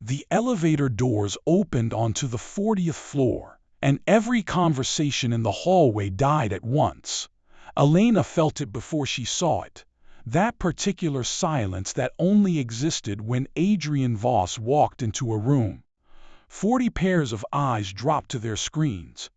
The elevator doors opened onto the 40th floor, and every conversation in the hallway died at once. Elena felt it before she saw it. That particular silence that only existed when Adrian Voss walked into a room. 40 pairs of eyes dropped to their screens.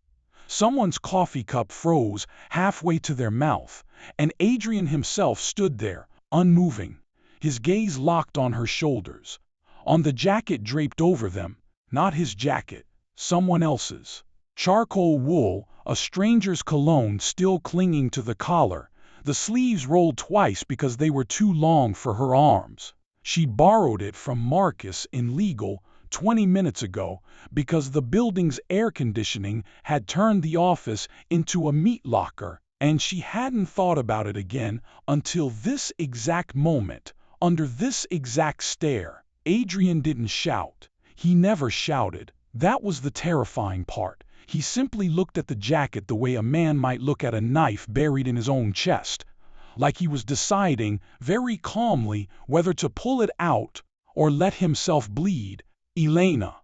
Someone's coffee cup froze halfway to their mouth, and Adrian himself stood there, unmoving, his gaze locked on her shoulders, on the jacket draped over them, not his jacket, someone else's. Charcoal wool, a stranger's cologne still clinging to the collar, the sleeves rolled twice because they were too long for her arms. She'd borrowed it from Marcus in legal 20 minutes ago because the building's air conditioning had turned the office into a meat locker, and she hadn't thought about it again until this exact moment, under this exact stare. Adrian didn't shout. He never shouted. That was the terrifying part. He simply looked at the jacket the way a man might look at a knife buried in his own chest, like he was deciding, very calmly, whether to pull it out or let himself bleed. Elena.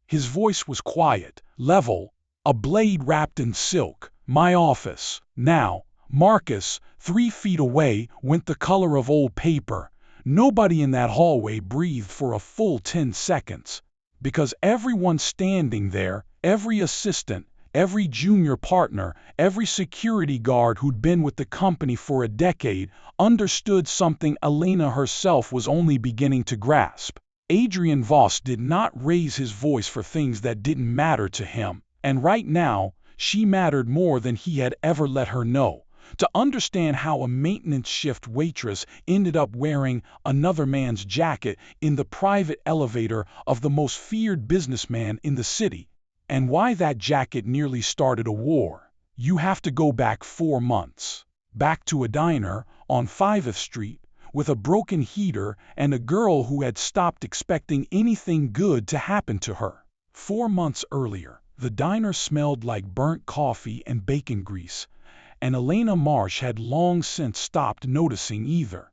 His voice was quiet, level, a blade wrapped in silk. My office. Now. Marcus, 3 feet away, went the color of old paper. Nobody in that hallway breathed for a full 10 seconds. Because everyone standing there, every assistant, every junior partner, every security guard who'd been with the company for a decade, understood something Elena herself was only beginning to grasp. Adrian Voss did not raise his voice for things that didn't matter to him, and right now, she mattered more than he had ever let her know. To understand how a maintenance shift waitress ended up wearing another man's jacket in the private elevator of the most feared businessman in the city, and why that jacket nearly started a war, you have to go back 4 months. Back to a diner on 5th Street, with a broken heater and a girl who had stopped expecting anything good to happen to her. 4 months earlier, the diner smelled like burnt coffee and bacon grease, and Elena Marsh had long since stopped noticing either.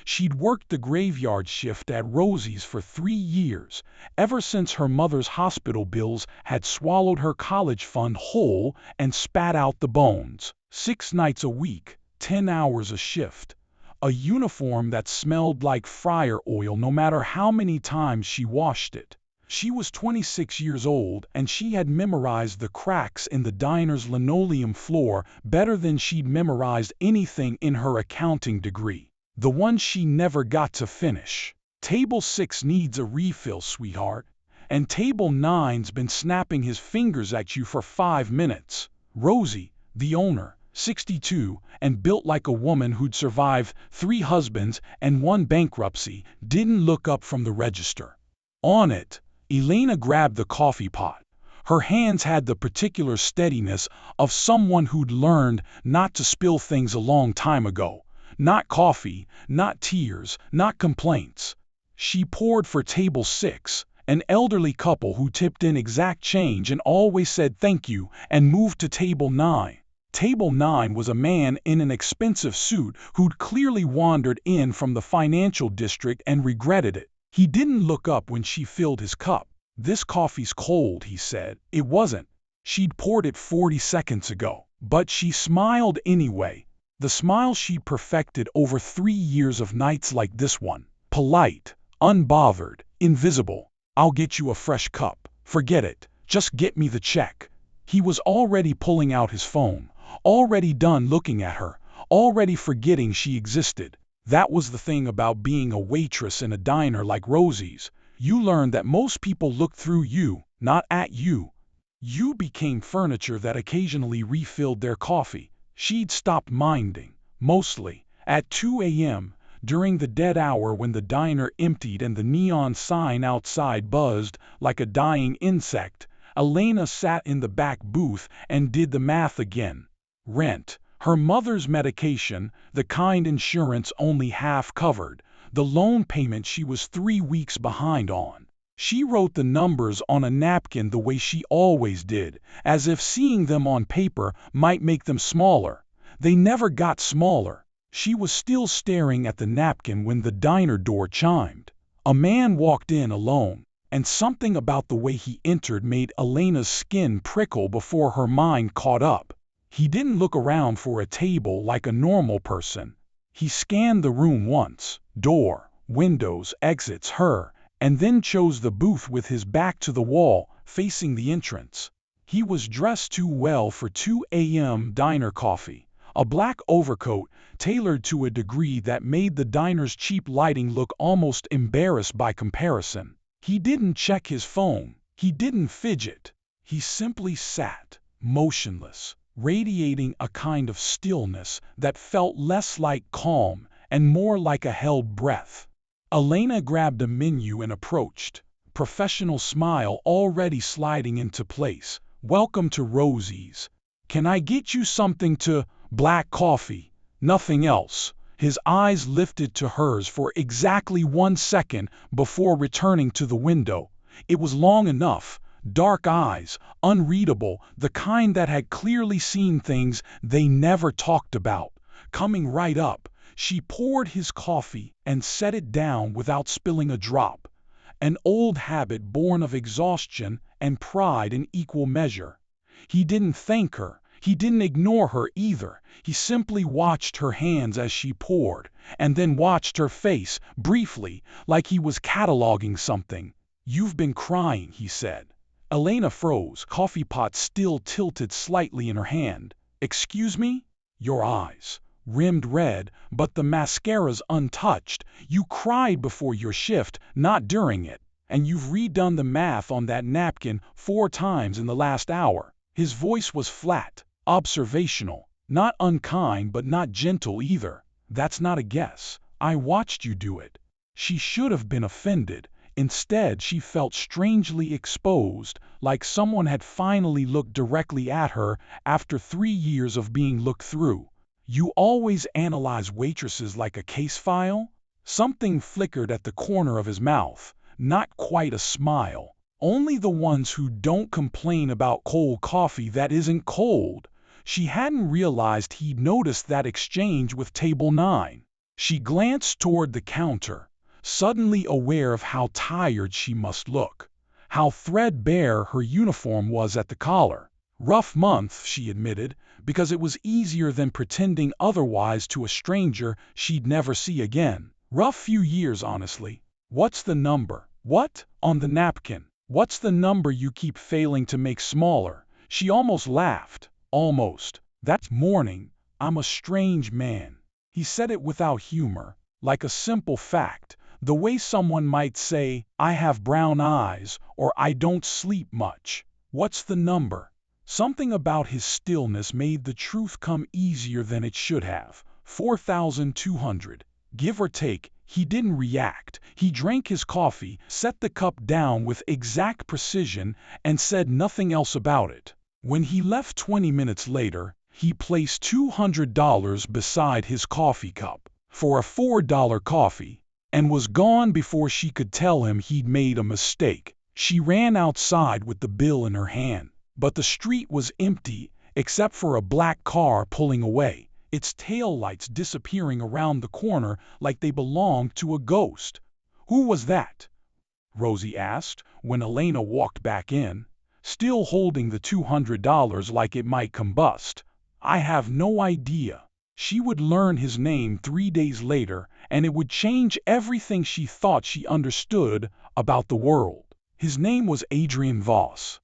She'd worked the graveyard shift at Rosie's for 3 years, ever since her mother's hospital bills had swallowed her college fund whole and spat out the bones. 6 nights a week, 10 hours a shift. A uniform that smelled like fryer oil no matter how many times she washed it. She was 26 years old, and she had memorized the cracks in the diner's linoleum floor better than she'd memorized anything in her accounting degree. The one she never got to finish. Table 6 needs a refill, sweetheart. And Table 9's been snapping his fingers at you for 5 minutes. Rosie, the owner, 62, and built like a woman who'd survived 3 husbands and 1 bankruptcy, didn't look up from the register. On it, Elena grabbed the coffee pot. Her hands had the particular steadiness of someone who'd learned not to spill things a long time ago. Not coffee, not tears, not complaints. She poured for Table 6, an elderly couple who tipped in exact change and always said thank you, and moved to Table 9. Table 9 was a man in an expensive suit who'd clearly wandered in from the financial district and regretted it. He didn't look up when she filled his cup. This coffee's cold, he said. It wasn't. She'd poured it 40 seconds ago. But she smiled anyway. The smile she'd perfected over 3 years of nights like this one. Polite, unbothered, invisible. I'll get you a fresh cup. Forget it. Just get me the check. He was already pulling out his phone, already done looking at her, already forgetting she existed. That was the thing about being a waitress in a diner like Rosie's. You learned that most people looked through you, not at you. You became furniture that occasionally refilled their coffee. She'd stopped minding, mostly, at 2 a.m., during the dead hour when the diner emptied and the neon sign outside buzzed like a dying insect. Elena sat in the back booth and did the math again. Rent, her mother's medication, the kind insurance only half covered, the loan payment she was 3 weeks behind on. She wrote the numbers on a napkin the way she always did, as if seeing them on paper might make them smaller. They never got smaller. She was still staring at the napkin when the diner door chimed. A man walked in alone. and something about the way he entered made Elena's skin prickle before her mind caught up. He didn't look around for a table like a normal person. He scanned the room once, door, windows, exits, her, and then chose the booth with his back to the wall, facing the entrance. He was dressed too well for 2 a.m. diner coffee, a black overcoat tailored to a degree that made the diner's cheap lighting look almost embarrassed by comparison. He didn't check his phone. He didn't fidget. He simply sat, motionless, radiating a kind of stillness that felt less like calm and more like a held breath. Elena grabbed a menu and approached, professional smile already sliding into place. "Welcome to Rosie's. Can I get you something to—" "Black coffee, nothing else." His eyes lifted to hers for exactly 1 second before returning to the window. It was long enough, dark eyes, unreadable, the kind that had clearly seen things they never talked about. Coming right up, she poured his coffee and set it down without spilling a drop. An old habit born of exhaustion and pride in equal measure. He didn't thank her. He didn't ignore her either. He simply watched her hands as she poured, and then watched her face, briefly, like he was cataloging something. "You've been crying," he said. Elena froze, coffee pot still tilted slightly in her hand. "Excuse me?" "Your eyes. Rimmed red, but the mascara's untouched. You cried before your shift, not during it. And you've redone the math on that napkin 4 times in the last hour." His voice was flat, observational, not unkind but not gentle either. "That's not a guess. I watched you do it." She should have been offended. Instead, she felt strangely exposed, like someone had finally looked directly at her after 3 years of being looked through. "You always analyze waitresses like a case file?" Something flickered at the corner of his mouth, not quite a smile. "Only the ones who don't complain about cold coffee that isn't cold." She hadn't realized he'd noticed that exchange with Table 9. She glanced toward the counter, suddenly aware of how tired she must look, how threadbare her uniform was at the collar. "Rough month," she admitted, because it was easier than pretending otherwise to a stranger she'd never see again. "Rough few years, honestly." "What's the number?" "What?" "On the napkin. What's the number you keep failing to make smaller?" She almost laughed. "Almost. That's morning. I'm a strange man." He said it without humor, like a simple fact, the way someone might say, "I have brown eyes," or "I don't sleep much." "What's the number?" Something about his stillness made the truth come easier than it should have. 4,200. Give or take. He didn't react. He drank his coffee, set the cup down with exact precision, and said nothing else about it. When he left 20 minutes later, he placed $200 beside his coffee cup for a $4 coffee, and was gone before she could tell him he'd made a mistake. She ran outside with the bill in her hand. But the street was empty, except for a black car pulling away, its taillights disappearing around the corner like they belonged to a ghost. "Who was that?" Rosie asked, when Elena walked back in, still holding the $200 like it might combust. "I have no idea." She would learn his name 3 days later, and it would change everything she thought she understood about the world. His name was Adrian Voss,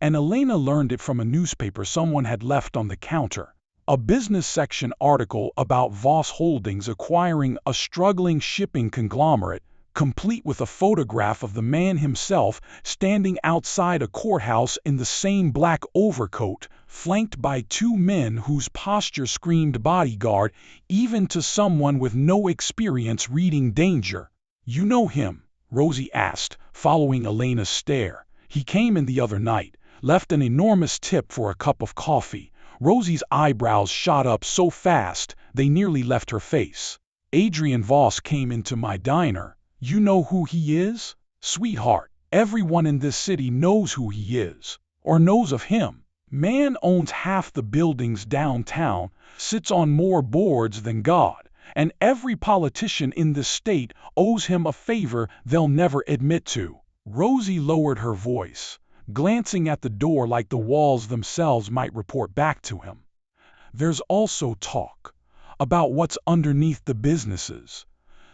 and Elena learned it from a newspaper someone had left on the counter. A business section article about Voss Holdings acquiring a struggling shipping conglomerate, complete with a photograph of the man himself standing outside a courthouse in the same black overcoat, flanked by 2 men whose posture screamed bodyguard, even to someone with no experience reading danger. "You know him?" Rosie asked, following Elena's stare. "He came in the other night. Left an enormous tip for a cup of coffee." Rosie's eyebrows shot up so fast they nearly left her face. "Adrian Voss came into my diner. You know who he is?" "Sweetheart, everyone in this city knows who he is, or knows of him. Man owns half the buildings downtown, sits on more boards than God, and every politician in this state owes him a favor they'll never admit to." Rosie lowered her voice, glancing at the door like the walls themselves might report back to him. There's also talk about what's underneath the businesses.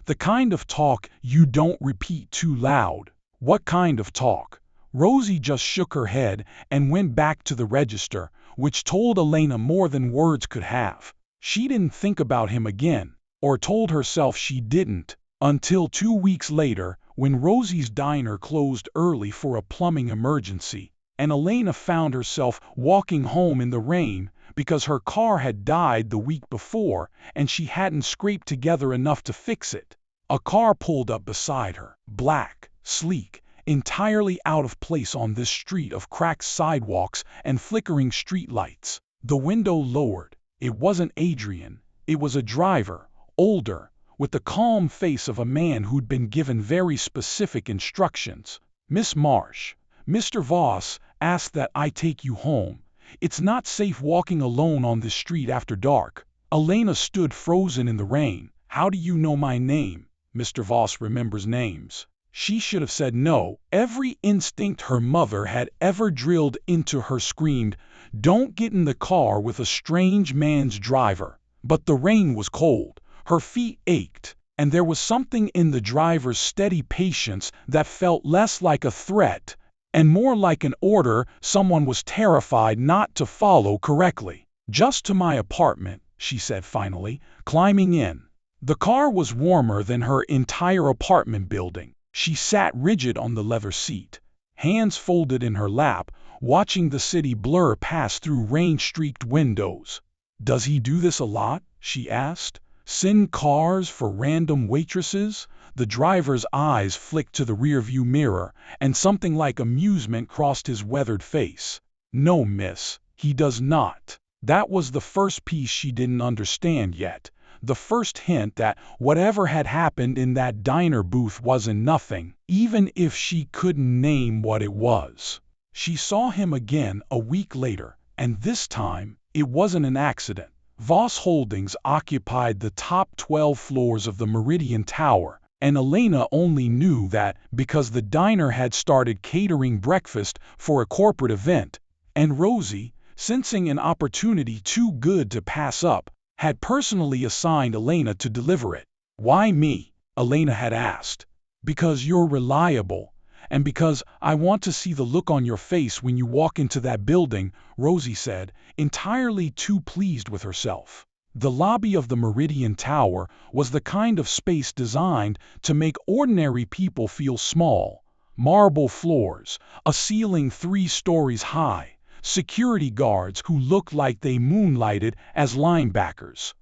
The kind of talk you don't repeat too loud. What kind of talk? Rosie just shook her head and went back to the register, which told Elena more than words could have. She didn't think about him again, or told herself she didn't, until 2 weeks later, when Rosie's diner closed early for a plumbing emergency, and Elena found herself walking home in the rain because her car had died the week before and she hadn't scraped together enough to fix it. A car pulled up beside her, black, sleek, entirely out of place on this street of cracked sidewalks and flickering streetlights. The window lowered. It wasn't Adrian. It was a driver, older, with the calm face of a man who'd been given very specific instructions. "Miss Marsh, Mr. Voss asked that I take you home. It's not safe walking alone on this street after dark." Elena stood frozen in the rain. "How do you know my name?" Mr. Voss remembers names. She should have said no. Every instinct her mother had ever drilled into her screamed, "Don't get in the car with a strange man's driver." But the rain was cold, her feet ached, and there was something in the driver's steady patience that felt less like a threat and more like an order someone was terrified not to follow correctly. "Just to my apartment," she said finally, climbing in. The car was warmer than her entire apartment building. She sat rigid on the leather seat, hands folded in her lap, watching the city blur past through rain-streaked windows. "Does he do this a lot?" she asked. "Send cars for random waitresses?" The driver's eyes flicked to the rearview mirror, and something like amusement crossed his weathered face. "No, miss, he does not." That was the first piece she didn't understand yet. The first hint that whatever had happened in that diner booth wasn't nothing, even if she couldn't name what it was. She saw him again a week later, and this time, it wasn't an accident. Voss Holdings occupied the top 12 floors of the Meridian Tower, and Elena only knew that because the diner had started catering breakfast for a corporate event, and Rosie, sensing an opportunity too good to pass up, had personally assigned Elena to deliver it. "Why me?" Elena had asked. "Because you're reliable, and because I want to see the look on your face when you walk into that building," Rosie said, entirely too pleased with herself. The lobby of the Meridian Tower was the kind of space designed to make ordinary people feel small. Marble floors, a ceiling 3 stories high, security guards who looked like they moonlighted as linebackers.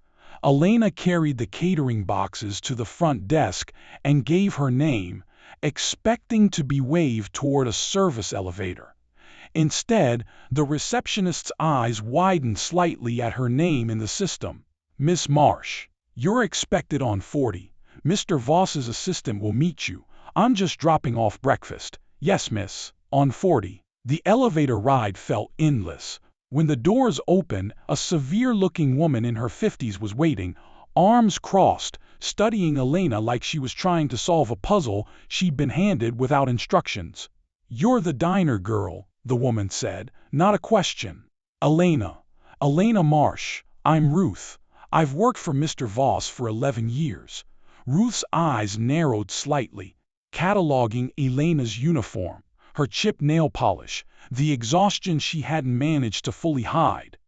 Elena carried the catering boxes to the front desk and gave her name, expecting to be waved toward a service elevator. Instead, the receptionist's eyes widened slightly at her name in the system. "Miss Marsh, you're expected on 40. Mr. Voss's assistant will meet you. I'm just dropping off breakfast." "Yes, miss, on 40. The elevator ride felt endless. When the doors opened, a severe-looking woman in her 50s was waiting, arms crossed, studying Elena like she was trying to solve a puzzle she'd been handed without instructions. "You're the diner girl," the woman said, not a question. Elena Marsh. I'm Ruth. I've worked for Mr. Voss for 11 years. Ruth's eyes narrowed slightly, cataloging Elena's uniform, her chipped nail polish, the exhaustion she hadn't managed to fully hide.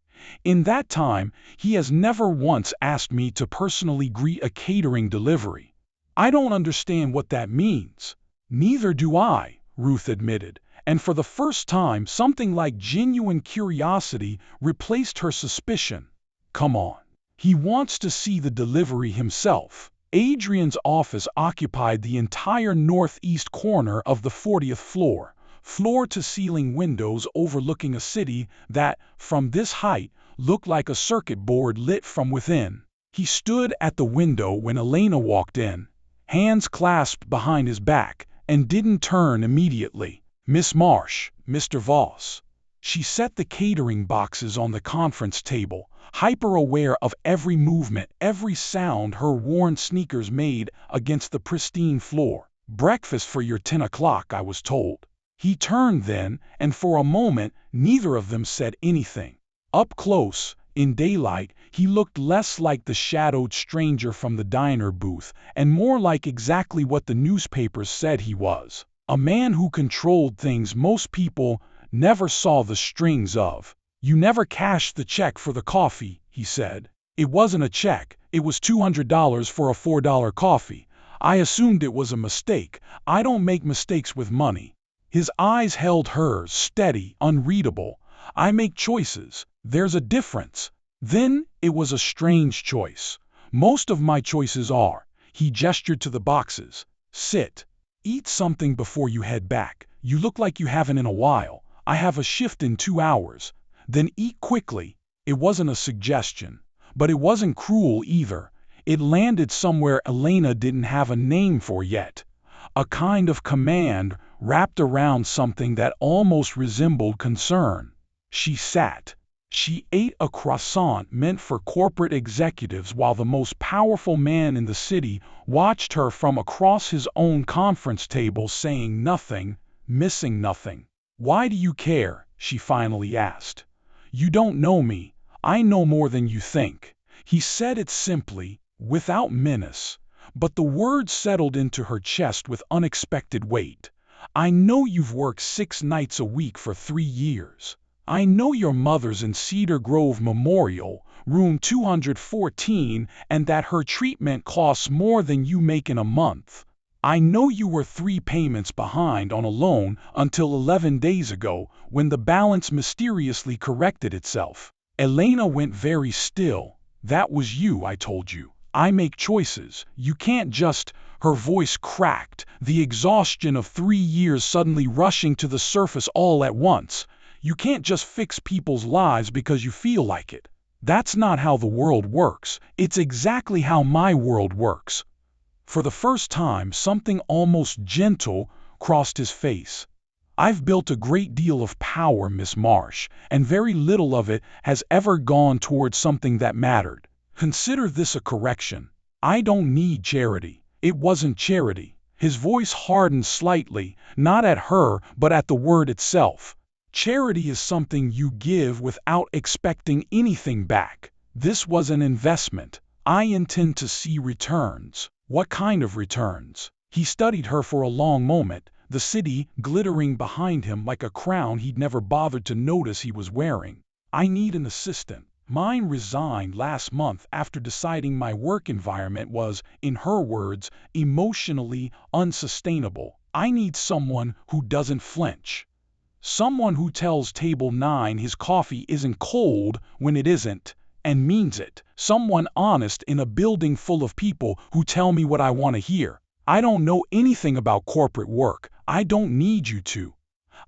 "In that time, he has never once asked me to personally greet a catering delivery." "I don't understand what that means." "Neither do I," Ruth admitted, and for the first time something like genuine curiosity replaced her suspicion. "Come on. He wants to see the delivery himself." Adrian's office occupied the entire northeast corner of the 40th floor, floor-to-ceiling windows overlooking a city that, from this height, looked like a circuit board lit from within. He stood at the window when Elena walked in, hands clasped behind his back, and didn't turn immediately. "Miss Marsh, Mr. Voss." She set the catering boxes on the conference table, hyper-aware of every movement, every sound her worn sneakers made against the pristine floor. Breakfast for your 10 o'clock, I was told. He turned then, and for a moment, neither of them said anything. Up close, in daylight, he looked less like the shadowed stranger from the diner booth, and more like exactly what the newspapers said he was. A man who controlled things most people never saw the strings of. You never cashed the check for the coffee, he said. It wasn't a check, it was $200 for a $4 coffee. I assumed it was a mistake. I don't make mistakes with money. His eyes held hers, steady, unreadable. I make choices. There's a difference. Then it was a strange choice. Most of my choices are. He gestured to the boxes. Sit. Eat something before you head back. You look like you haven't in a while. I have a shift in 2 hours. Then eat quickly. It wasn't a suggestion. But it wasn't cruel either. It landed somewhere Elena didn't have a name for yet. A kind of command wrapped around something that almost resembled concern. She sat. She ate a croissant meant for corporate executives while the most powerful man in the city watched her from across his own conference table, saying nothing, missing nothing. Why do you care? She finally asked. You don't know me. I know more than you think. He said it simply, without menace, but the words settled into her chest with unexpected weight. I know you've worked 6 nights a week for 3 years. I know your mother's in Cedar Grove Memorial, room 214, and that her treatment costs more than you make in a month. I know you were 3 payments behind on a loan until 11 days ago, when the balance mysteriously corrected itself. Elena went very still. That was you, I told you. I make choices. You can't just... Her voice cracked, the exhaustion of 3 years suddenly rushing to the surface all at once. You can't just fix people's lives because you feel like it. That's not how the world works. It's exactly how my world works. For the first time, something almost gentle crossed his face. I've built a great deal of power, Miss Marsh, and very little of it has ever gone towards something that mattered. Consider this a correction. I don't need charity. It wasn't charity. His voice hardened slightly, not at her, but at the word itself. Charity is something you give without expecting anything back. This was an investment. I intend to see returns. What kind of returns? He studied her for a long moment, the city glittering behind him like a crown he'd never bothered to notice he was wearing. I need an assistant. Mine resigned last month after deciding my work environment was, in her words, emotionally unsustainable. I need someone who doesn't flinch. Someone who tells Table 9 his coffee isn't cold when it isn't, and means it. Someone honest in a building full of people who tell me what I want to hear. I don't know anything about corporate work. I don't need you to.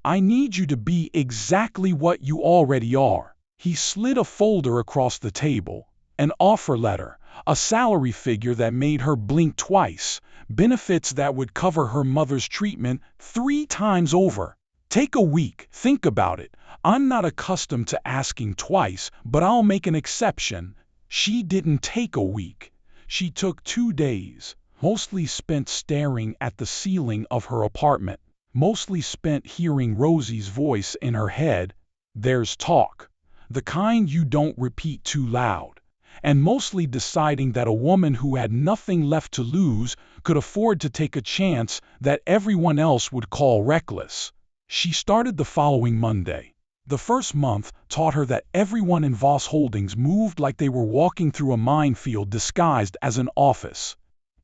I need you to be exactly what you already are. He slid a folder across the table, an offer letter, a salary figure that made her blink twice, benefits that would cover her mother's treatment 3 times over. Take a week, think about it. I'm not accustomed to asking twice, but I'll make an exception. She didn't take a week. She took 2 days, mostly spent staring at the ceiling of her apartment, mostly spent hearing Rosie's voice in her head. There's talk. The kind you don't repeat too loud, and mostly deciding that a woman who had nothing left to lose could afford to take a chance that everyone else would call reckless. She started the following Monday. The first month taught her that everyone in Voss Holdings moved like they were walking through a minefield disguised as an office.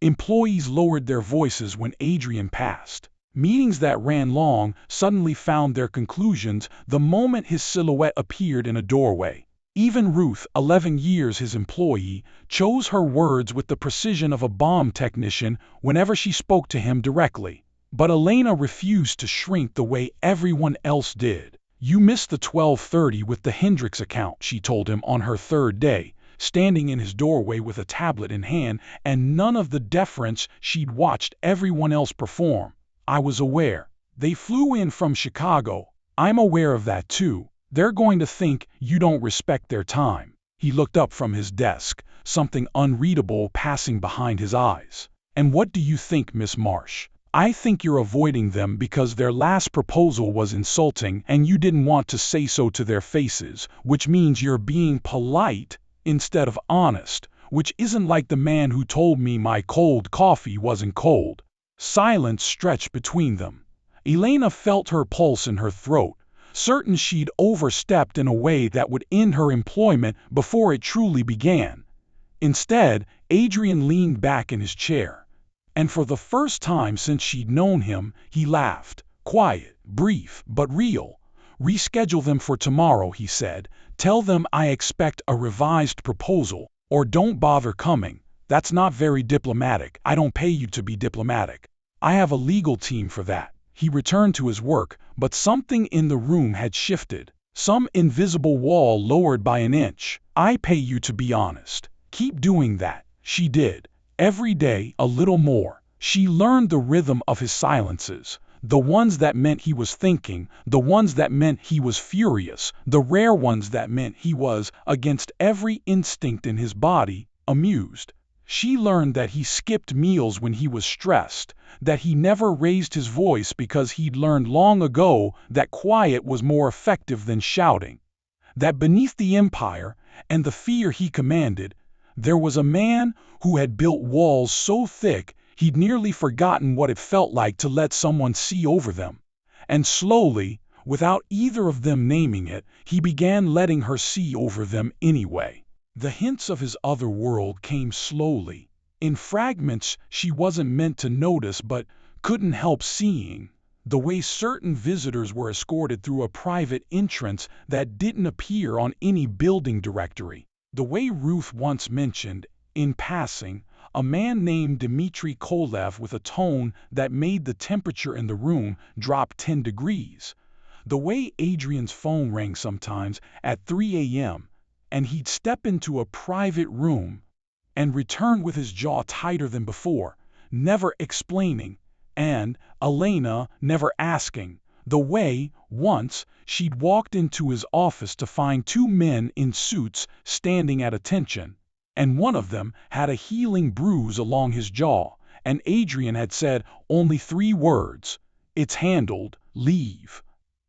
Employees lowered their voices when Adrian passed. Meetings that ran long suddenly found their conclusions the moment his silhouette appeared in a doorway. Even Ruth, 11 years his employee, chose her words with the precision of a bomb technician whenever she spoke to him directly. But Elena refused to shrink the way everyone else did. You missed the 12:30 with the Hendricks account, she told him on her 3rd day, standing in his doorway with a tablet in hand and none of the deference she'd watched everyone else perform. I was aware. They flew in from Chicago. I'm aware of that too. They're going to think you don't respect their time. He looked up from his desk, something unreadable passing behind his eyes. And what do you think, Miss Marsh? I think you're avoiding them because their last proposal was insulting and you didn't want to say so to their faces, which means you're being polite instead of honest, which isn't like the man who told me my cold coffee wasn't cold." Silence stretched between them. Elena felt her pulse in her throat, certain she'd overstepped in a way that would end her employment before it truly began. Instead, Adrian leaned back in his chair. And for the first time since she'd known him, he laughed. Quiet, brief, but real. "Reschedule them for tomorrow," he said. "Tell them I expect a revised proposal, or don't bother coming." "That's not very diplomatic. I don't pay you to be diplomatic. I have a legal team for that." He returned to his work, but something in the room had shifted. Some invisible wall lowered by an inch. "I pay you to be honest. Keep doing that." She did. Every day, a little more. She learned the rhythm of his silences, the ones that meant he was thinking, the ones that meant he was furious, the rare ones that meant he was, against every instinct in his body, amused. She learned that he skipped meals when he was stressed, that he never raised his voice because he'd learned long ago that quiet was more effective than shouting, that beneath the empire and the fear he commanded, there was a man who had built walls so thick he'd nearly forgotten what it felt like to let someone see over them. And slowly, without either of them naming it, he began letting her see over them anyway. The hints of his other world came slowly, in fragments she wasn't meant to notice but couldn't help seeing. The way certain visitors were escorted through a private entrance that didn't appear on any building directory. The way Ruth once mentioned, in passing, a man named Dmitry Kolev with a tone that made the temperature in the room drop 10 degrees. The way Adrian's phone rang sometimes at 3 a.m., and he'd step into a private room and return with his jaw tighter than before, never explaining, and Elena never asking. The way, once, she'd walked into his office to find two men in suits standing at attention, and one of them had a healing bruise along his jaw, and Adrian had said only 3 words, "It's handled, leave."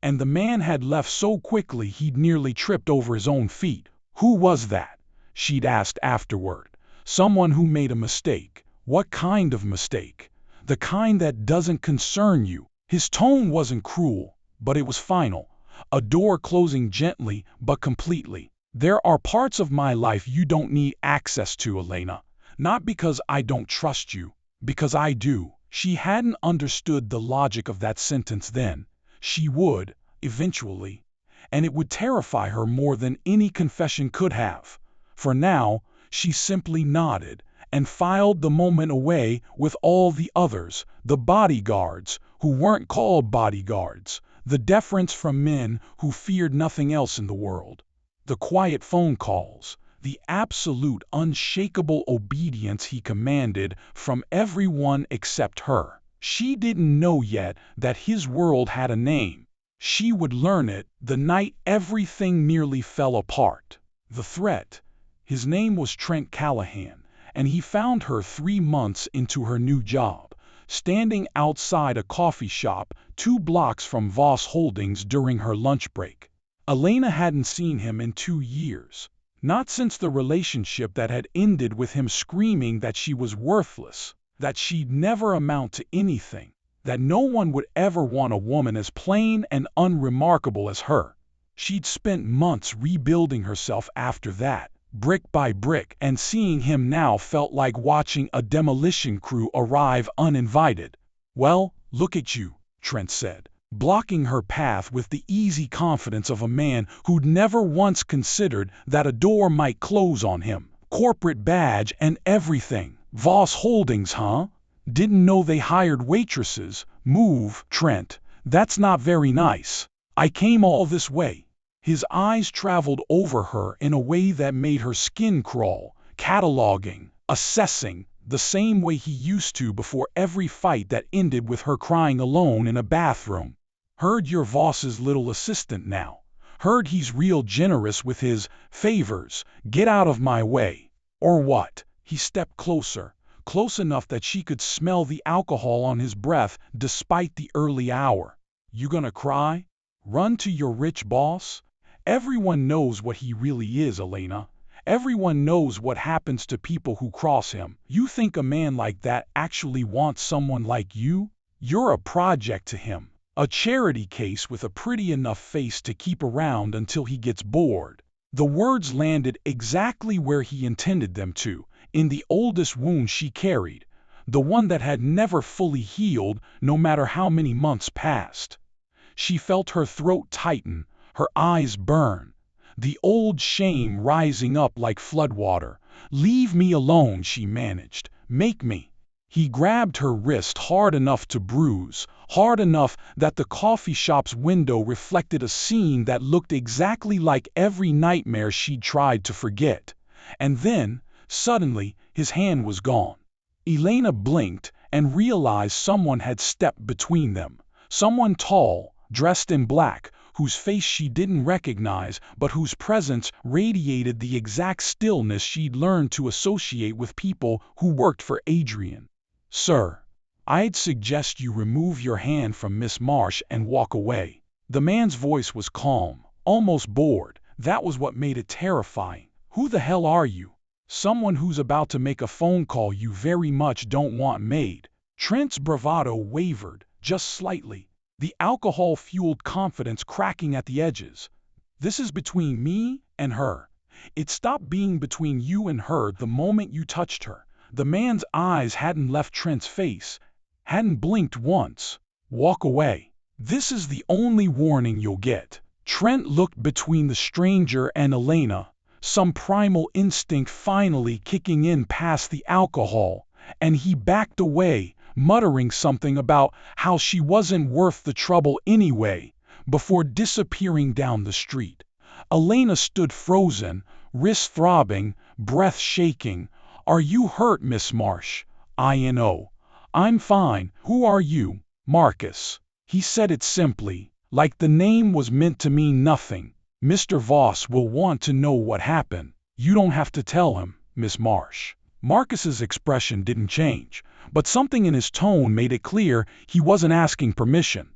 And the man had left so quickly he'd nearly tripped over his own feet. Who was that? She'd asked afterward. Someone who made a mistake. What kind of mistake? The kind that doesn't concern you. His tone wasn't cruel, but it was final. A door closing gently but completely. "There are parts of my life you don't need access to, Elena. Not because I don't trust you, because I do." She hadn't understood the logic of that sentence then. She would, eventually, and it would terrify her more than any confession could have. For now, she simply nodded and filed the moment away with all the others, the bodyguards who weren't called bodyguards, the deference from men who feared nothing else in the world, the quiet phone calls, the absolute unshakable obedience he commanded from everyone except her. She didn't know yet that his world had a name. She would learn it the night everything nearly fell apart. The threat. His name was Trent Callahan, and he found her 3 months into her new job, standing outside a coffee shop 2 blocks from Voss Holdings during her lunch break. Elena hadn't seen him in 2 years. Not since the relationship that had ended with him screaming that she was worthless, that she'd never amount to anything, that no one would ever want a woman as plain and unremarkable as her. She'd spent months rebuilding herself after that, brick by brick, and seeing him now felt like watching a demolition crew arrive uninvited. "Well, look at you," Trent said, blocking her path with the easy confidence of a man who'd never once considered that a door might close on him. "Corporate badge and everything. Voss Holdings, huh? Didn't know they hired waitresses. Move, Trent. That's not very nice. I came all this way." His eyes traveled over her in a way that made her skin crawl, cataloging, assessing, the same way he used to before every fight that ended with her crying alone in a bathroom. "Heard you're Voss's little assistant now. Heard he's real generous with his favors. Get out of my way." "Or what?" He stepped closer, close enough that she could smell the alcohol on his breath despite the early hour. You gonna cry? Run to your rich boss? Everyone knows what he really is, Elena. Everyone knows what happens to people who cross him. You think a man like that actually wants someone like you? You're a project to him, a charity case with a pretty enough face to keep around until he gets bored. The words landed exactly where he intended them to, in the oldest wound she carried, the one that had never fully healed no matter how many months passed. She felt her throat tighten, her eyes burn, the old shame rising up like floodwater. "Leave me alone," she managed. "Make me." He grabbed her wrist hard enough to bruise, hard enough that the coffee shop's window reflected a scene that looked exactly like every nightmare she'd tried to forget. And then, suddenly, his hand was gone. Elena blinked and realized someone had stepped between them. Someone tall, dressed in black, whose face she didn't recognize, but whose presence radiated the exact stillness she'd learned to associate with people who worked for Adrian. "Sir, I'd suggest you remove your hand from Miss Marsh and walk away." The man's voice was calm, almost bored. That was what made it terrifying. "Who the hell are you?" "Someone who's about to make a phone call you very much don't want made." Trent's bravado wavered, just slightly, the alcohol-fueled confidence cracking at the edges. "This is between me and her. It stopped being between you and her the moment you touched her." The man's eyes hadn't left Trent's face, hadn't blinked once. "Walk away. This is the only warning you'll get." Trent looked between the stranger and Elena, some primal instinct finally kicking in past the alcohol, and he backed away, muttering something about how she wasn't worth the trouble anyway, before disappearing down the street. Elena stood frozen, wrists throbbing, breath shaking. "Are you hurt, Miss Marsh?" "I know. I'm fine. Who are you?" "Marcus." He said it simply, like the name was meant to mean nothing. "Mr. Voss will want to know what happened." "You don't have to tell him, Miss Marsh." Marcus's expression didn't change, but something in his tone made it clear he wasn't asking permission.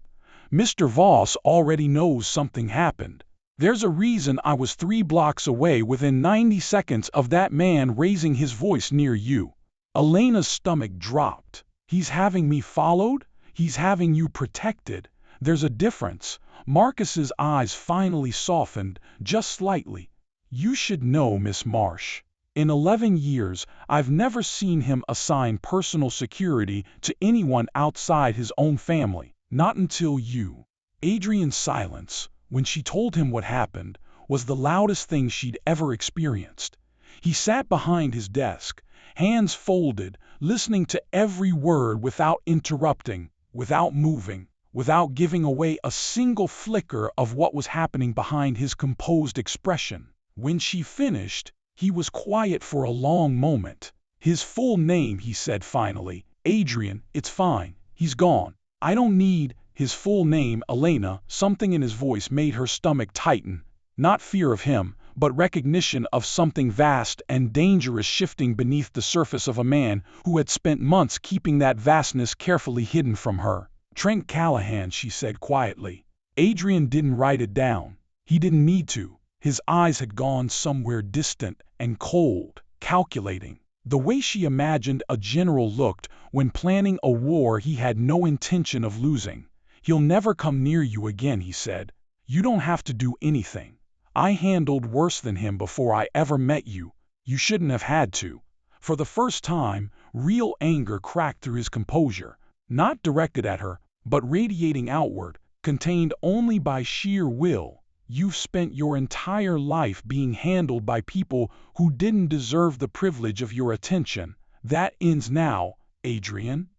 "Mr. Voss already knows something happened. There's a reason I was 3 blocks away within 90 seconds of that man raising his voice near you." Elena's stomach dropped. "He's having me followed? He's having you protected? There's a difference." Marcus's eyes finally softened, just slightly. "You should know, Miss Marsh. In 11 years, I've never seen him assign personal security to anyone outside his own family. Not until you." Adrian's silence, when she told him what happened, was the loudest thing she'd ever experienced. He sat behind his desk, hands folded, listening to every word without interrupting, without moving, without giving away a single flicker of what was happening behind his composed expression. When she finished, he was quiet for a long moment. "His full name," he said finally. "Adrian, it's fine. He's gone. I don't need his full name." Elena, something in his voice made her stomach tighten. Not fear of him, but recognition of something vast and dangerous shifting beneath the surface of a man who had spent months keeping that vastness carefully hidden from her. "Trent Callahan," she said quietly. Adrian didn't write it down. He didn't need to. His eyes had gone somewhere distant and cold, calculating, the way she imagined a general looked when planning a war he had no intention of losing. "He'll never come near you again," he said. "You don't have to do anything. I handled worse than him before I ever met you. You shouldn't have had to." For the first time, real anger cracked through his composure, not directed at her, but radiating outward, contained only by sheer will. "You've spent your entire life being handled by people who didn't deserve the privilege of your attention. That ends now, Adrian.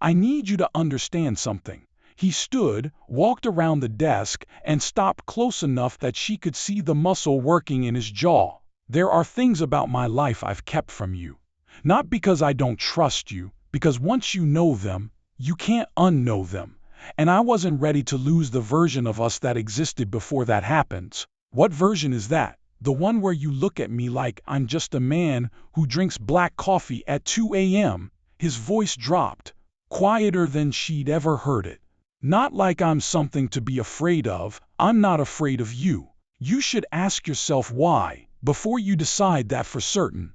I need you to understand something." He stood, walked around the desk, and stopped close enough that she could see the muscle working in his jaw. "There are things about my life I've kept from you. Not because I don't trust you, because once you know them, you can't unknow them. And I wasn't ready to lose the version of us that existed before that happens." "What version is that?" "The one where you look at me like I'm just a man who drinks black coffee at 2 a.m. His voice dropped, quieter than she'd ever heard it. Not like I'm something to be afraid of. I'm not afraid of you. You should ask yourself why, before you decide that for certain.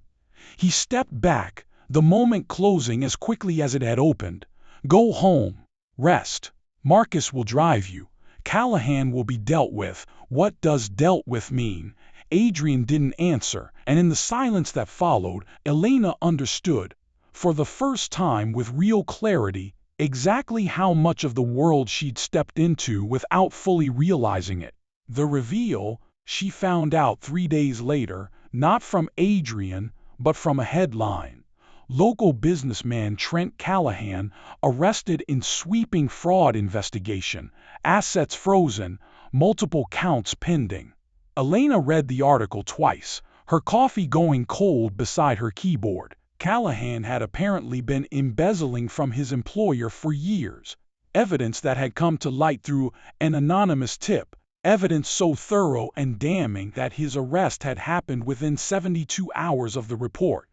He stepped back, the moment closing as quickly as it had opened. Go home. Rest. Marcus will drive you. Callahan will be dealt with. What does dealt with mean? Adrian didn't answer, and in the silence that followed, Elena understood, for the first time with real clarity, exactly how much of the world she'd stepped into without fully realizing it. The reveal, she found out 3 days later, not from Adrian, but from a headline. Local businessman Trent Callahan arrested in sweeping fraud investigation, assets frozen, multiple counts pending. Elena read the article twice, her coffee going cold beside her keyboard. Callahan had apparently been embezzling from his employer for years, evidence that had come to light through an anonymous tip, evidence so thorough and damning that his arrest had happened within 72 hours of the report.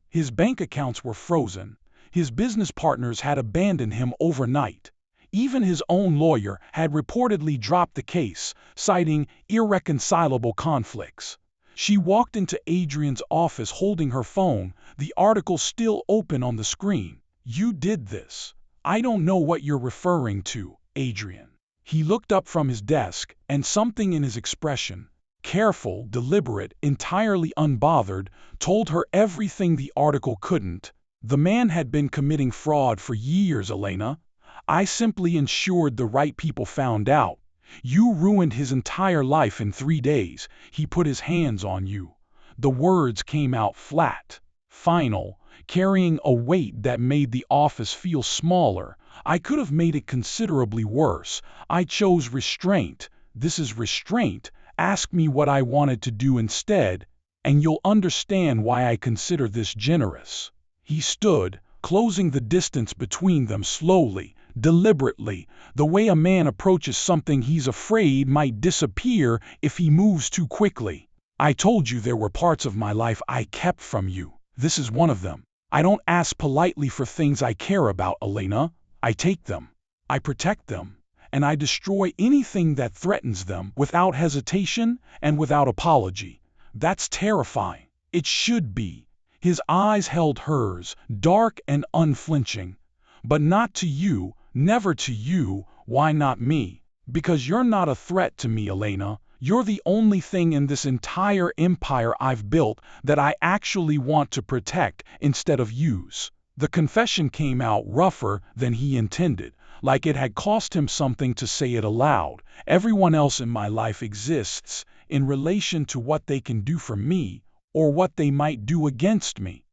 His bank accounts were frozen, his business partners had abandoned him overnight. Even his own lawyer had reportedly dropped the case, citing irreconcilable conflicts. She walked into Adrian's office holding her phone, the article still open on the screen. You did this. I don't know what you're referring to, Adrian. He looked up from his desk, and something in his expression, careful, deliberate, entirely unbothered, told her everything the article couldn't. The man had been committing fraud for years, Elena. I simply ensured the right people found out. You ruined his entire life in 3 days. He put his hands on you. The words came out flat, final, carrying a weight that made the office feel smaller. I could have made it considerably worse. I chose restraint. This is restraint. Ask me what I wanted to do instead, and you'll understand why I consider this generous. He stood, closing the distance between them slowly, deliberately, the way a man approaches something he's afraid might disappear if he moves too quickly. I told you there were parts of my life I kept from you. This is one of them. I don't ask politely for things I care about, Elena. I take them. I protect them. And I destroy anything that threatens them without hesitation and without apology. That's terrifying. It should be. His eyes held hers, dark and unflinching. But not to you, never to you. Why not me? Because you're not a threat to me, Elena. You're the only thing in this entire empire I've built that I actually want to protect instead of use. The confession came out rougher than he intended, like it had cost him something to say it aloud. Everyone else in my life exists in relation to what they can do for me or what they might do against me.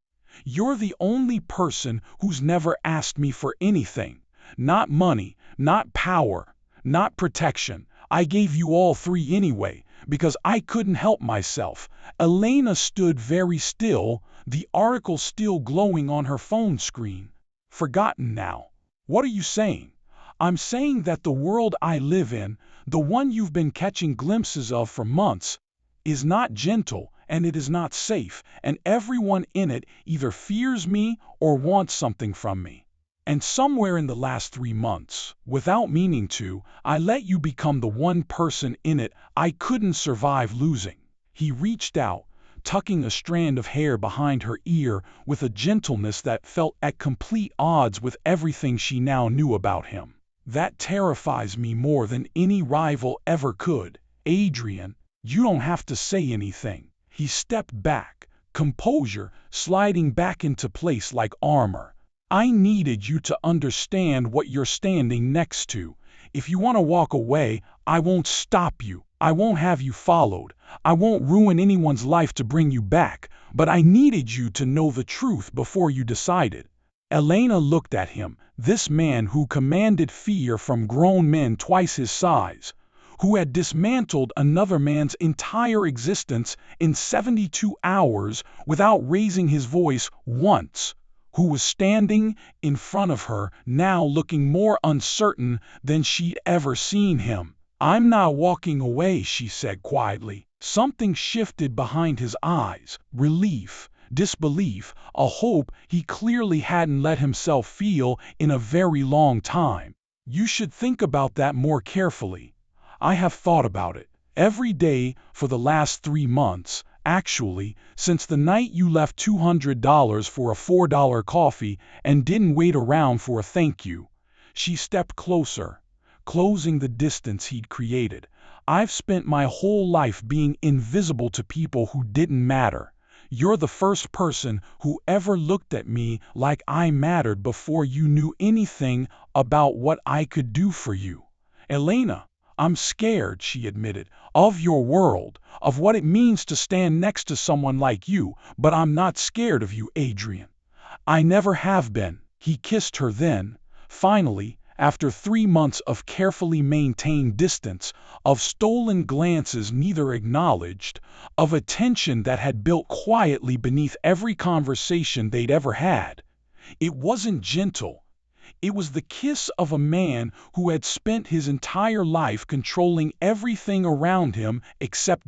You're the only person who's never asked me for anything. Not money, not power, not protection. I gave you all 3 anyway, because I couldn't help myself. Elena stood very still, the article still glowing on her phone screen. Forgotten now. What are you saying? I'm saying that the world I live in, the one you've been catching glimpses of for months, is not gentle, and it is not safe, and everyone in it either fears me or wants something from me. And somewhere in the last 3 months, without meaning to, I let you become the one person in it I couldn't survive losing. He reached out, tucking a strand of hair behind her ear with a gentleness that felt at complete odds with everything she now knew about him. That terrifies me more than any rival ever could. Adrian, you don't have to say anything. He stepped back, composure sliding back into place like armor. I needed you to understand what you're standing next to. If you want to walk away, I won't stop you. I won't have you followed. I won't ruin anyone's life to bring you back, but I needed you to know the truth before you decided. Elena looked at him, this man who commanded fear from grown men twice his size, who had dismantled another man's entire existence in 72 hours without raising his voice once, who was standing in front of her, now looking more uncertain than she'd ever seen him. I'm not walking away, she said quietly. Something shifted behind his eyes, relief, disbelief, a hope he clearly hadn't let himself feel in a very long time. You should think about that more carefully. I have thought about it every day for the last 3 months, actually, since the night you left $200 for a $4 coffee and didn't wait around for a thank you. She stepped closer, closing the distance he'd created. I've spent my whole life being invisible to people who didn't matter. You're the first person who ever looked at me like I mattered before you knew anything about what I could do for you. Elena, I'm scared, she admitted, of your world, of what it means to stand next to someone like you, but I'm not scared of you, Adrian. I never have been. He kissed her then, finally, after 3 months of carefully maintained distance, of stolen glances neither acknowledged, of a tension that had built quietly beneath every conversation they'd ever had. It wasn't gentle. It was the kiss of a man who had spent his entire life controlling everything around him except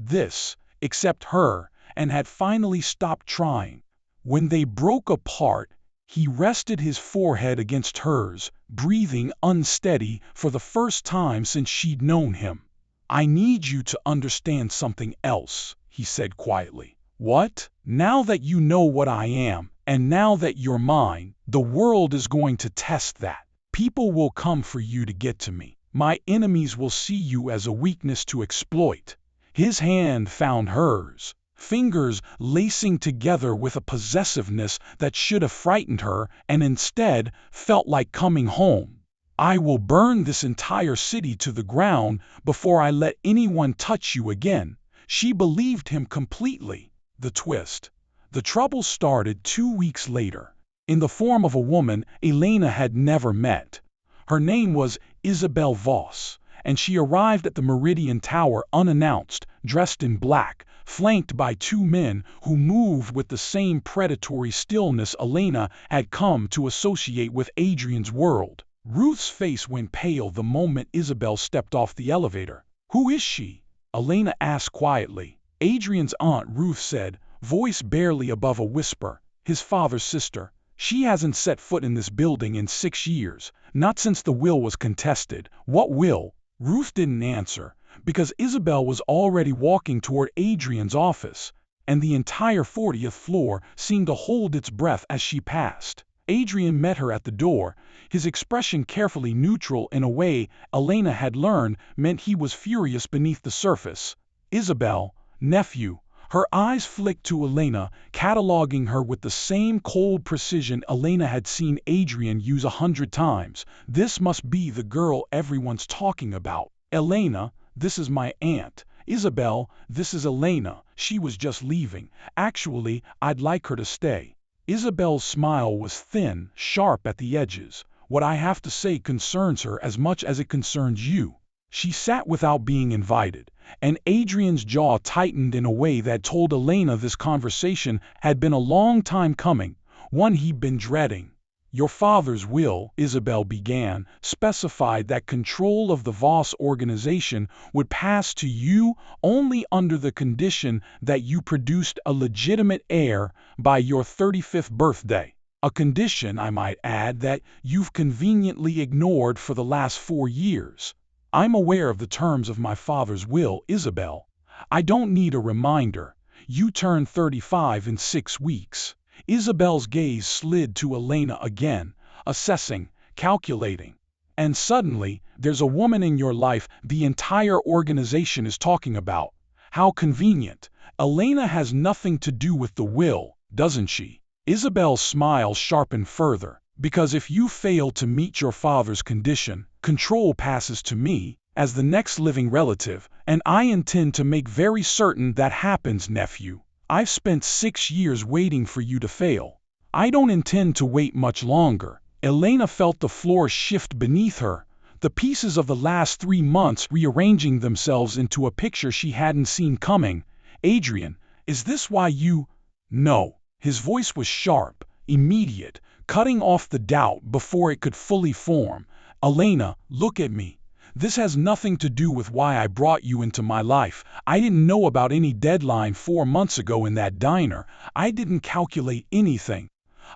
her, and had finally stopped trying. When they broke apart, he rested his forehead against hers, breathing unsteady for the first time since she'd known him. I need you to understand something else, he said quietly. What? Now that you know what I am, and now that you're mine, the world is going to test that. People will come for you to get to me. My enemies will see you as a weakness to exploit. His hand found hers, fingers lacing together with a possessiveness that should have frightened her and instead felt like coming home. I will burn this entire city to the ground before I let anyone touch you again. She believed him completely. The twist. The trouble started 2 weeks later, in the form of a woman Elena had never met. Her name was Adrian Voss, and she arrived at the Meridian Tower unannounced, dressed in black, flanked by 2 men who moved with the same predatory stillness Elena had come to associate with Adrian's world. Ruth's face went pale the moment Isabel stepped off the elevator. Who is she? Elena asked quietly. Adrian's aunt, Ruth said, voice barely above a whisper. His father's sister. She hasn't set foot in this building in 6 years, not since the will was contested. What will? Ruth didn't answer, because Isabel was already walking toward Adrian's office, and the entire 40th floor seemed to hold its breath as she passed. Adrian met her at the door, his expression carefully neutral in a way Elena had learned meant he was furious beneath the surface. Isabel, nephew. Her eyes flicked to Elena, cataloging her with the same cold precision Elena had seen Adrian use 100 times. This must be the girl everyone's talking about. Elena, this is my aunt. Isabel, this is Elena. She was just leaving. Actually, I'd like her to stay. Isabel's smile was thin, sharp at the edges. What I have to say concerns her as much as it concerns you. She sat without being invited, and Adrian's jaw tightened in a way that told Elena this conversation had been a long time coming, one he'd been dreading. Your father's will, Isabel began, specified that control of the Voss organization would pass to you only under the condition that you produced a legitimate heir by your 35th birthday. A condition, I might add, that you've conveniently ignored for the last 4 years. I'm aware of the terms of my father's will, Isabel. I don't need a reminder. You turn 35 in 6 weeks. Isabel's gaze slid to Elena again, assessing, calculating. And suddenly, there's a woman in your life the entire organization is talking about. How convenient. Elena has nothing to do with the will, doesn't she? Isabel's smile sharpened further. Because if you fail to meet your father's condition, control passes to me, as the next living relative, and I intend to make very certain that happens, nephew. I've spent 6 years waiting for you to fail. I don't intend to wait much longer. Elena felt the floor shift beneath her, the pieces of the last 3 months rearranging themselves into a picture she hadn't seen coming. Adrian, is this why you... No. His voice was sharp, immediate, cutting off the doubt before it could fully form. Elena, look at me. This has nothing to do with why I brought you into my life. I didn't know about any deadline 4 months ago in that diner. I didn't calculate anything.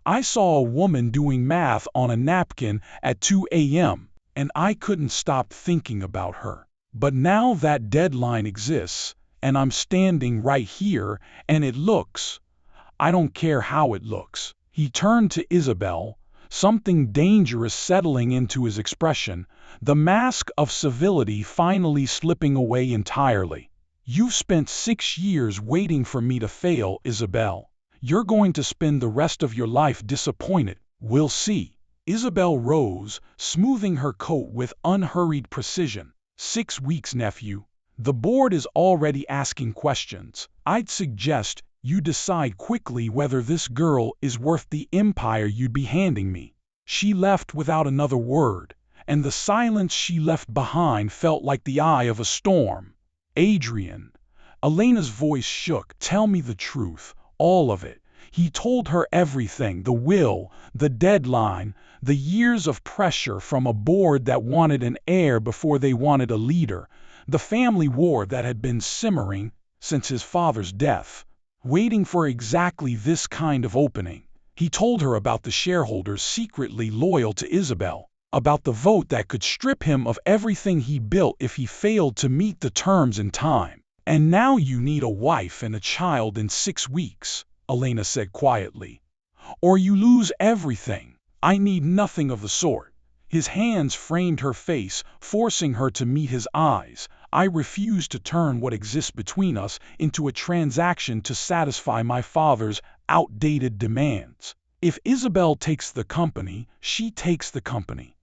I saw a woman doing math on a napkin at 2 a.m., and I couldn't stop thinking about her. But now that deadline exists, and I'm standing right here, and it looks, I don't care how it looks. He turned to Isabel, something dangerous settling into his expression, the mask of civility finally slipping away entirely. You've spent 6 years waiting for me to fail, Isabel. You're going to spend the rest of your life disappointed. We'll see. Isabel rose, smoothing her coat with unhurried precision. 6 weeks, nephew. The board is already asking questions. I'd suggest you decide quickly whether this girl is worth the empire you'd be handing me. She left without another word, and the silence she left behind felt like the eye of a storm. Adrian. Elena's voice shook. Tell me the truth, all of it. He told her everything, the will, the deadline, the years of pressure from a board that wanted an heir before they wanted a leader, the family war that had been simmering since his father's death, waiting for exactly this kind of opening. He told her about the shareholders secretly loyal to Isabel, about the vote that could strip him of everything he built if he failed to meet the terms in time. And now you need a wife and a child in 6 weeks, Elena said quietly. Or you lose everything. I need nothing of the sort. His hands framed her face, forcing her to meet his eyes. I refuse to turn what exists between us into a transaction to satisfy my father's outdated demands. If Isabel takes the company, she takes the company.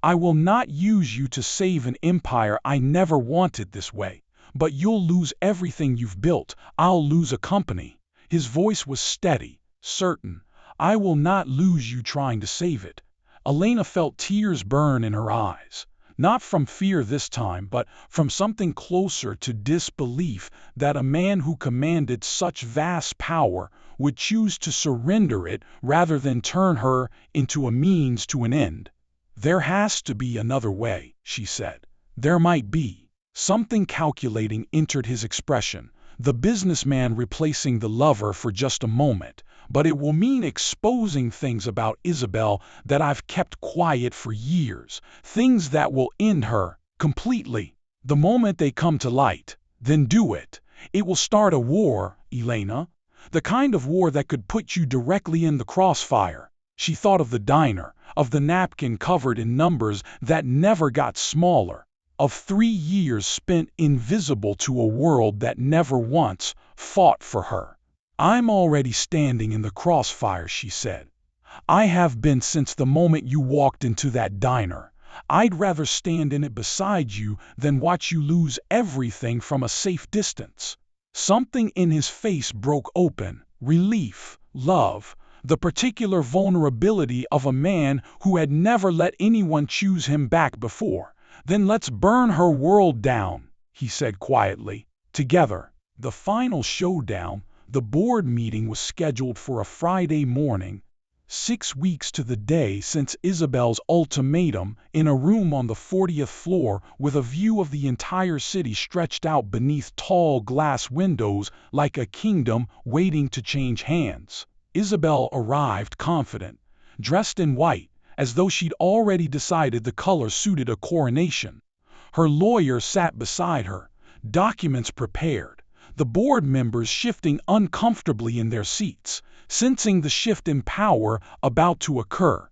I will not use you to save an empire I never wanted this way. But you'll lose everything you've built. I'll lose a company. His voice was steady, certain. I will not lose you trying to save it. Elena felt tears burn in her eyes, not from fear this time, but from something closer to disbelief that a man who commanded such vast power would choose to surrender it rather than turn her into a means to an end. There has to be another way, she said. There might be. Something calculating entered his expression, the businessman replacing the lover for just a moment. But it will mean exposing things about Isabel that I've kept quiet for years, things that will end her completely. The moment they come to light, then do it. It will start a war, Elena, the kind of war that could put you directly in the crossfire. She thought of the diner, of the napkin covered in numbers that never got smaller, of 3 years spent invisible to a world that never once fought for her. I'm already standing in the crossfire, she said. I have been since the moment you walked into that diner. I'd rather stand in it beside you than watch you lose everything from a safe distance. Something in his face broke open, relief, love, the particular vulnerability of a man who had never let anyone choose him back before. Then let's burn her world down, he said quietly. Together. The final showdown. The board meeting was scheduled for a Friday morning, 6 weeks to the day since Isabel's ultimatum, in a room on the 40th floor with a view of the entire city stretched out beneath tall glass windows like a kingdom waiting to change hands. Isabel arrived confident, dressed in white, as though she'd already decided the color suited a coronation. Her lawyer sat beside her, documents prepared. The board members shifting uncomfortably in their seats, sensing the shift in power about to occur.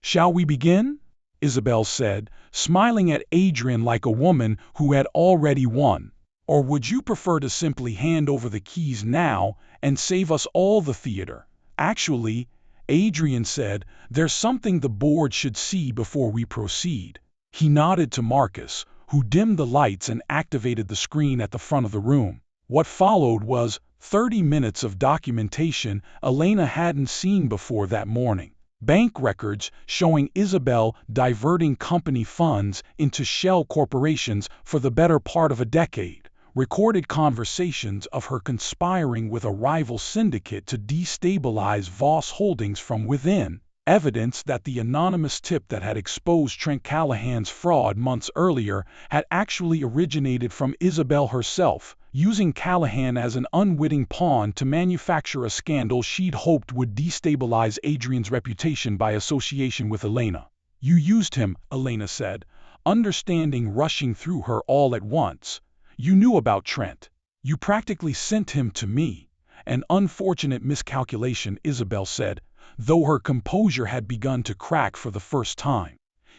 Shall we begin? Isabel said, smiling at Adrian like a woman who had already won. Or would you prefer to simply hand over the keys now and save us all the theater? Actually, Adrian said, there's something the board should see before we proceed. He nodded to Marcus, who dimmed the lights and activated the screen at the front of the room. What followed was 30 minutes of documentation Elena hadn't seen before that morning. Bank records showing Isabel diverting company funds into shell corporations for the better part of a decade. Recorded conversations of her conspiring with a rival syndicate to destabilize Voss Holdings from within. evidence that the anonymous tip that had exposed Trent Callahan's fraud months earlier had actually originated from Isabel herself, using Callahan as an unwitting pawn to manufacture a scandal she'd hoped would destabilize Adrian's reputation by association with Elena. "You used him," Elena said, understanding rushing through her all at once. "You knew about Trent. You practically sent him to me." "An unfortunate miscalculation," Isabel said, though her composure had begun to crack for the first time.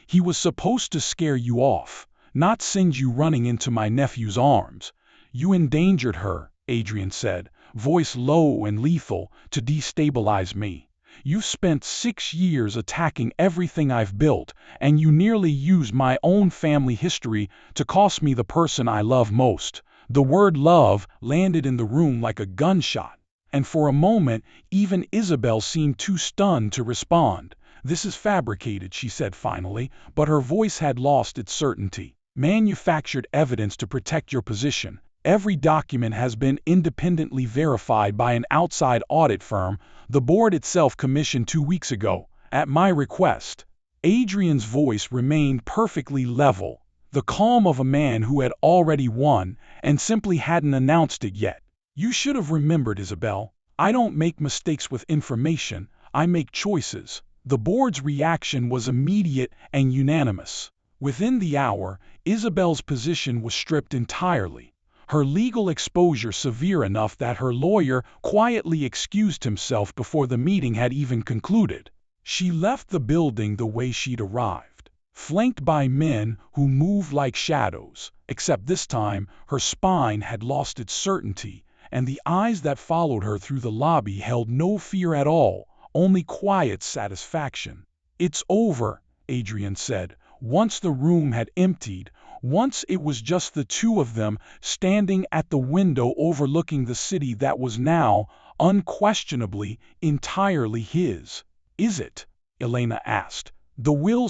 "He was supposed to scare you off, not send you running into my nephew's arms." "You endangered her," Adrian said, voice low and lethal, "to destabilize me. You've spent 6 years attacking everything I've built, and you nearly used my own family history to cost me the person I love most." The word love landed in the room like a gunshot, and for a moment even Isabel seemed too stunned to respond. "This is fabricated," she said finally, but her voice had lost its certainty. "Manufactured evidence to protect your position. Every document has been independently verified by an outside audit firm the board itself commissioned 2 weeks ago, at my request." Adrian's voice remained perfectly level, the calm of a man who had already won and simply hadn't announced it yet. "You should have remembered, Isabel. I don't make mistakes with information, I make choices." The board's reaction was immediate and unanimous. Within the hour, Isabel's position was stripped entirely, her legal exposure severe enough that her lawyer quietly excused himself before the meeting had even concluded. She left the building the way she'd arrived, flanked by men who moved like shadows, except this time her spine had lost its certainty, and the eyes that followed her through the lobby held no fear at all, only quiet satisfaction. "It's over," Adrian said, once the room had emptied, once it was just the two of them standing at the window overlooking the city that was now, unquestionably, entirely his. "Is it?" Elena asked. The will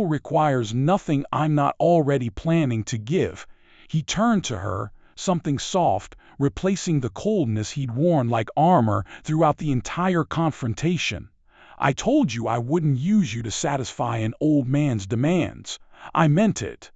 requires nothing I'm not already planning to give." He turned to her, something soft, replacing the coldness he'd worn like armor throughout the entire confrontation. "I told you I wouldn't use you to satisfy an old man's demands. I meant it.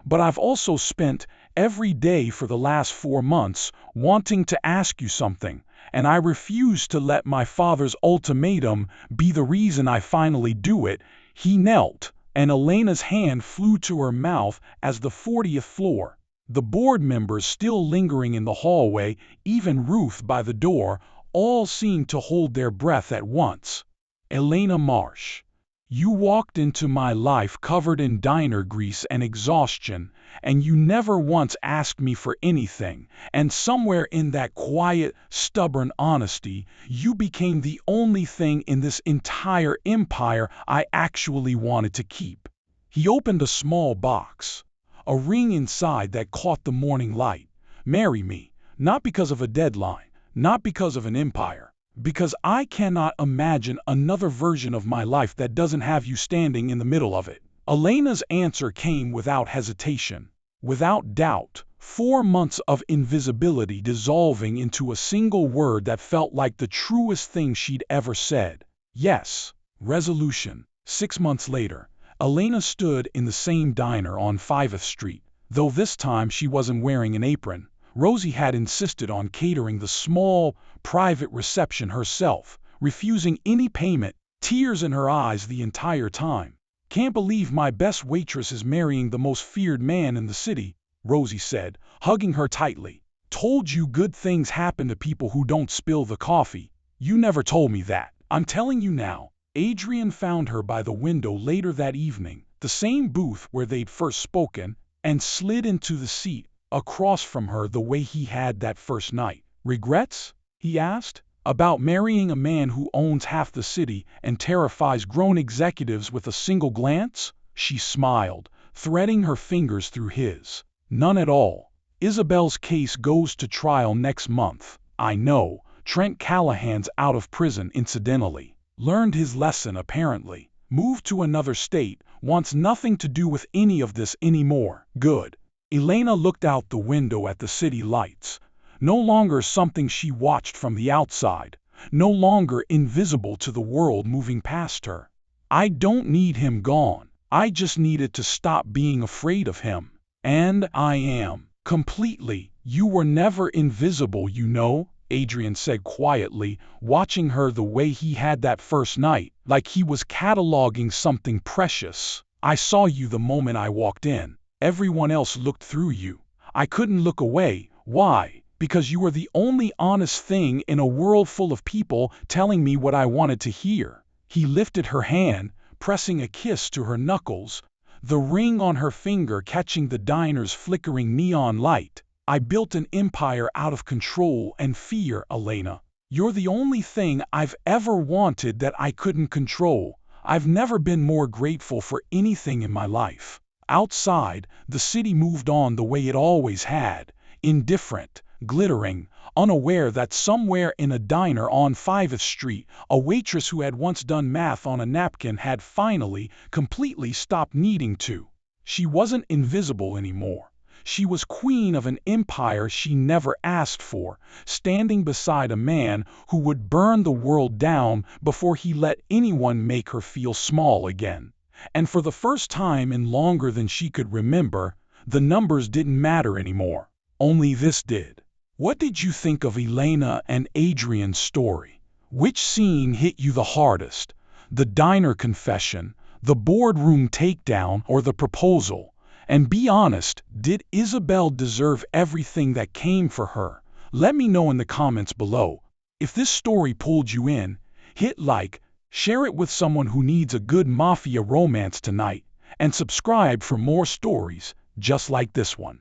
But I've also spent every day for the last 4 months wanting to ask you something, and I refuse to let my father's ultimatum be the reason I finally do it." He knelt, and Elena's hand flew to her mouth as the 40th floor. The board members still lingering in the hallway, even Ruth by the door, all seemed to hold their breath at once. "Elena Marsh, you walked into my life covered in diner grease and exhaustion, and you never once asked me for anything, and somewhere in that quiet, stubborn honesty, you became the only thing in this entire empire I actually wanted to keep." He opened a small box, a ring inside that caught the morning light. "Marry me, not because of a deadline, not because of an empire, because I cannot imagine another version of my life that doesn't have you standing in the middle of it." Elena's answer came without hesitation, without doubt, 4 months of invisibility dissolving into a single word that felt like the truest thing she'd ever said. "Yes." Resolution. 6 months later, Elena stood in the same diner on 5th Street, though this time she wasn't wearing an apron. Rosie had insisted on catering the small, private reception herself, refusing any payment, tears in her eyes the entire time. "Can't believe my best waitress is marrying the most feared man in the city," Rosie said, hugging her tightly. "Told you good things happen to people who don't spill the coffee. You never told me that. I'm telling you now." Adrian found her by the window later that evening, the same booth where they'd first spoken, and slid into the seat across from her the way he had that first night. "Regrets?" he asked. "About marrying a man who owns half the city and terrifies grown executives with a single glance?" She smiled, threading her fingers through his. "None at all. Isabel's case goes to trial next month. I know, Trent Callahan's out of prison incidentally. Learned his lesson apparently. Moved to another state, wants nothing to do with any of this anymore. Good." Elena looked out the window at the city lights, no longer something she watched from the outside, no longer invisible to the world moving past her. I don't need him gone. I just needed to stop being afraid of him. And I am. Completely. You were never invisible, you know, Adrian said quietly, watching her the way he had that first night, like he was cataloging something precious. I saw you the moment I walked in. Everyone else looked through you. I couldn't look away. Why? Because you were the only honest thing in a world full of people telling me what I wanted to hear. He lifted her hand, pressing a kiss to her knuckles, the ring on her finger catching the diner's flickering neon light. I built an empire out of control and fear, Elena. You're the only thing I've ever wanted that I couldn't control. I've never been more grateful for anything in my life. Outside, the city moved on the way it always had, indifferent, glittering, unaware that somewhere in a diner on 5th Street, a waitress who had once done math on a napkin had finally, completely stopped needing to. She wasn't invisible anymore. She was queen of an empire she never asked for, standing beside a man who would burn the world down before he let anyone make her feel small again. And for the first time in longer than she could remember, the numbers didn't matter anymore. Only this did. What did you think of Elena and Adrian's story? Which scene hit you the hardest? The diner confession, the boardroom takedown, or the proposal? And be honest, did Isabel deserve everything that came for her? Let me know in the comments below. If this story pulled you in, hit like, share it with someone who needs a good mafia romance tonight, and subscribe for more stories just like this one.